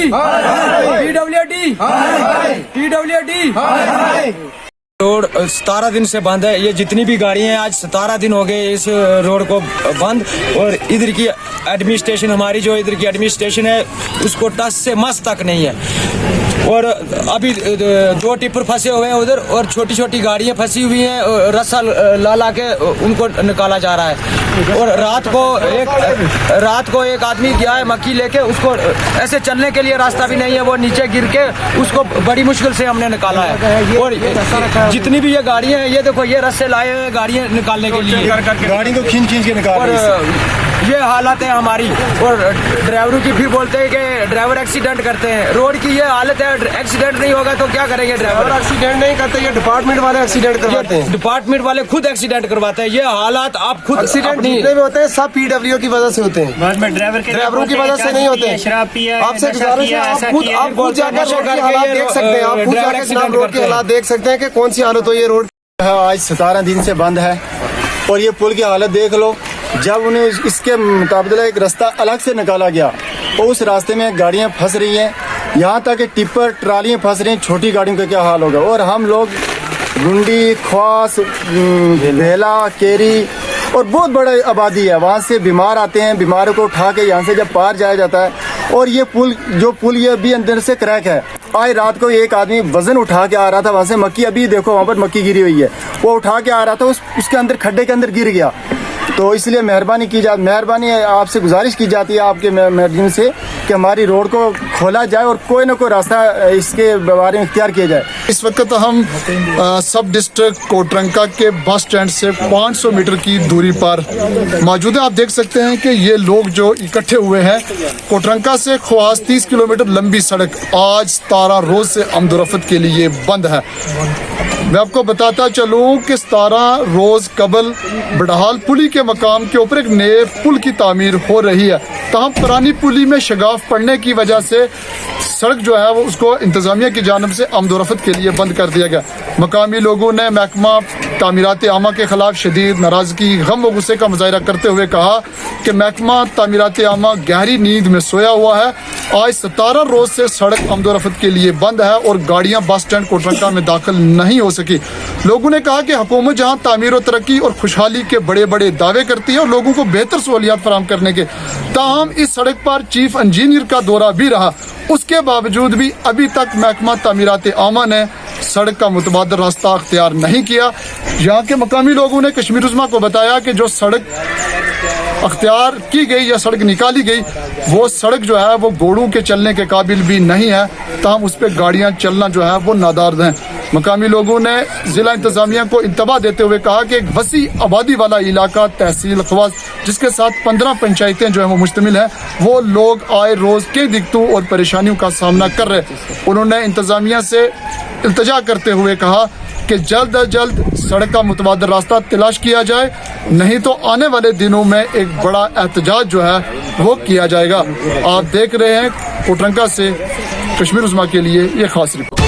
PWD road 17 दिन से बंद है। ये जितनी भी गाड़ियां हैं, आज 17 दिन हो गए इस रोड को बंद। और इधर की एडमिनिस्ट्रेशन, हमारी जो इधर की एडमिनिस्ट्रेशन है, उसको टस से मस तक नहीं है। और अभी 2 टिप्पर फंसे हुए हैं उधर, और छोटी छोटी गाड़ियां फंसी हुई हैं, रस्सा ला ला के उनको निकाला जा रहा है। और रात को एक आदमी गया है मक्की लेके, उसको ऐसे चलने के लिए रास्ता भी नहीं है, वो नीचे गिर के उसको बड़ी मुश्किल से हमने निकाला है। और जितनी भी ये गाड़ियां हैं, ये देखो, ये रस्से लाए हुए गाड़ियां निकालने के लिए, गाड़ी को खींच के निकाल रहे हैं। ये हालत है हमारी। और ड्राइवरों की फिर बोलते हैं कि ड्राइवर एक्सीडेंट करते हैं। रोड की ये हालत है, एक्सीडेंट नहीं होगा तो क्या करेंगे ड्राइवर? एक्सीडेंट नहीं करते, ये डिपार्टमेंट वाले एक्सीडेंट करवाते हैं। डिपार्टमेंट वाले खुद एक्सीडेंट करवाते हैं। ये हालात आप खुद, एक्सीडेंट जितने भी होते हैं सब PWD की वजह से होते हैं, ड्राइवरों की वजह से नहीं होते। आपसे गुजारिश है, आप खुद जाकर रोड के हालात देख सकते हैं। आप खुद जाकर रोड के हालात देख सकते हैं कि कौन सी हालत हो ये रोड है। आज 17 दिन से बंद है और ये पुल की हालत देख लो। जब उन्हें इसके मुताबिक एक रास्ता अलग से निकाला गया और उस रास्ते में गाड़ियां फंस रही हैं, यहाँ तक कि टिप्पर ट्रालियां फंस रही हैं। छोटी गाड़ियों का क्या हाल होगा। और हम लोग गुंडी, ख्वास, बेला, केरी और बहुत बड़ी आबादी है, वहाँ से बीमार आते हैं। बीमारों को उठा के यहाँ से जब पार जाया जाता है, और ये पुल ये अभी अंदर से क्रैक है। आज रात को एक आदमी वजन उठा के आ रहा था वहाँ से, मक्की, अभी देखो वहाँ पर मक्की गिरी हुई है, वो उठा के आ रहा था, उसके अंदर खड्डे के अंदर गिर गया। तो इसलिए मेहरबानी आपसे गुजारिश की जाती है आपके माध्यम से कि हमारी रोड को खोला जाए और कोई ना कोई रास्ता इसके बारे में इख्तियार किया जाए। इस वक्त हम सब डिस्ट्रिक्ट कोटरंका के बस स्टैंड से 500 मीटर की दूरी पर मौजूद है। आप देख सकते हैं कि ये लोग जो इकट्ठे हुए हैं, कोटरंका से ख्वास 30 किलोमीटर लंबी सड़क आज 17 रोज से आमदोरफ्त के लिए बंद है। मैं आपको बताता चलूं कि 17 रोज कबल बडहाल पुली के मकाम के ऊपर एक नए पुल की तामीर हो रही है। तमाम पुरानी पुली में शगाफ पड़ने की वजह से सड़क जो है वो उसको इंतजामिया की जानिब से आमदोरफ्त के लिए बंद कर दिया गया। मकामी लोगों ने महकमा तामीरात आमा के खिलाफ शदीद नाराजगी, गम व गुस्से का मुजाहरा करते हुए कहा कि महकमा तामीरात आमा गहरी नींद में सोया हुआ है। आज 17 रोज से सड़क आमदोरफ्त के लिए बंद है और गाड़ियां बस स्टैंड कोटरंका में दाखिल नहीं हो सकी। लोगों ने कहा कि हुकूमत जहां तामीर व तरक्की और खुशहाली के बड़े बड़े दावे करती है और लोगों को बेहतर सहूलियात फराहम करने के, ताहम इस सड़क पर चीफ इंजीनियर का दौरा भी रहा, उसके बावजूद भी अभी तक महकमा तामीरात आमा ने सड़क का मुतबादल रास्ता अख्तियार नहीं किया। यहाँ के मकामी लोगों ने कश्मीर उज़्मा को बताया कि जो सड़क अख्तियार की गई या सड़क निकाली गई, वो सड़क जो है वो घोड़ों के चलने के काबिल भी नहीं है, ताहम उस पर गाड़ियाँ चलना जो है वो नादार हैं। मकामी लोगों ने जिला इंतजामिया को इंतबाह देते हुए कहा कि एक वसी आबादी वाला इलाका तहसील ख्वास, जिसके साथ 15 पंचायतें जो है वो मुश्तमिल है, वो लोग आए रोज कई दिक्कतों और परेशानियों का सामना कर रहे। उन्होंने इंतजामिया से इल्तजा करते हुए कहा कि जल्द अज जल्द सड़क का मुतबादल रास्ता तलाश किया जाए, नहीं तो आने वाले दिनों में एक बड़ा एहतजाज जो है वो किया जाएगा। आप देख रहे हैं कोटरंका से कश्मीर उज़्मा के लिए ये खास रिपोर्ट।